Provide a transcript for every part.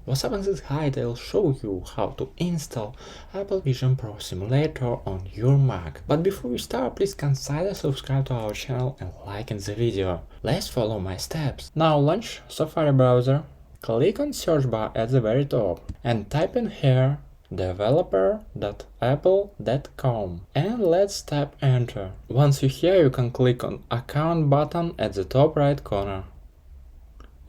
What's up, in this guide I'll show you how to install Apple Vision Pro simulator on your Mac. But before we start, please consider subscribe to our channel and liking the video. Let's follow my steps. Now launch Safari browser, click on search bar at the very top and type in here developer.apple.com and let's tap enter. Once you're here, you can click on account button at the top right corner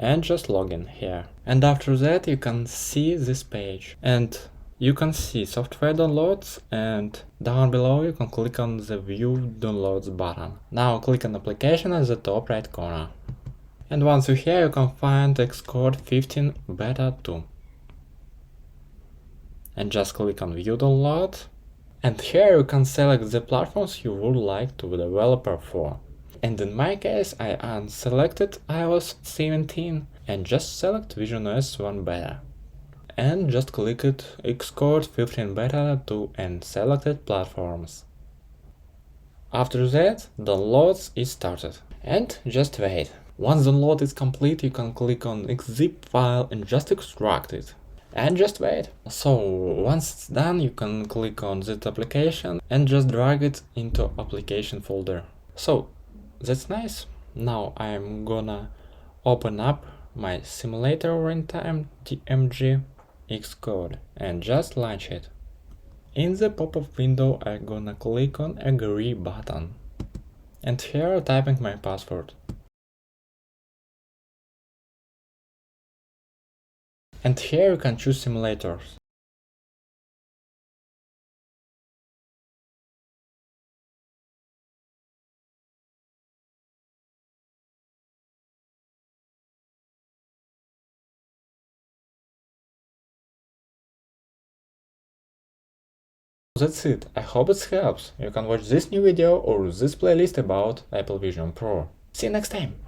and just log in here. And after that you can see this page and you can see software downloads, and down below you can click on the view downloads button. Now click on application at the top right corner. And once you're here, you can find Xcode 15 Beta 2. And just click on view download. And here you can select the platforms you would like to developer for. And in my case, I unselected iOS 17 and just select VisionOS 1 Beta. And just click it Xcode 15 Beta 2 and selected platforms. After that, downloads is started. And just wait. Once download is complete, you can click on zip file and just extract it. And just wait. So once it's done, you can click on that application and just drag it into application folder. So that's nice. Now I'm gonna open up my simulator runtime DMG Xcode and just launch it. In the pop-up window, I'm gonna click on agree button. And here typing my password. And here you can choose simulators. That's it. I hope it helps. You can watch this new video or this playlist about Apple Vision Pro. See you next time!